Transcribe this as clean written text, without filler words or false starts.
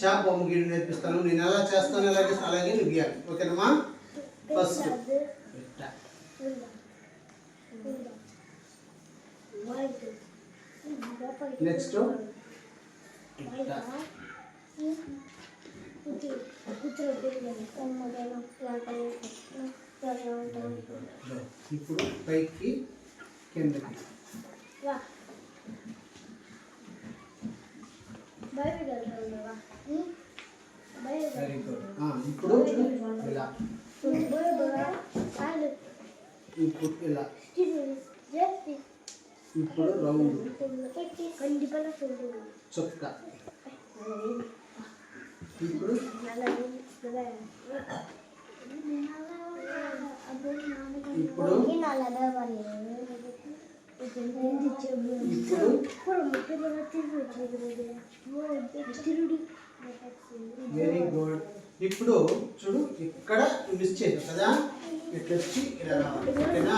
చా బొమ్మ గీయడం నేర్పిస్తాను. నేను ఎలా చేస్తాను అలాగే నువ్వు గీయాలి. ఓకేనమ్మా? ఫస్ట్ నెక్స్ట్ ఇప్పుడు పైకి కిందకి వెరీ గుడ్. ఇప్పుడు ఇలా ఇప్పుడు ఇలా ఇప్పుడు రౌండ్ చుక్క ఇప్పుడు ఇప్పుడు వెరీ గుడ్. ఇప్పుడు చూడు ఇక్కడ మిస్ చేయదు కదా, ఇట్లా వచ్చి ఇలా రావాలి. ఓకేనా?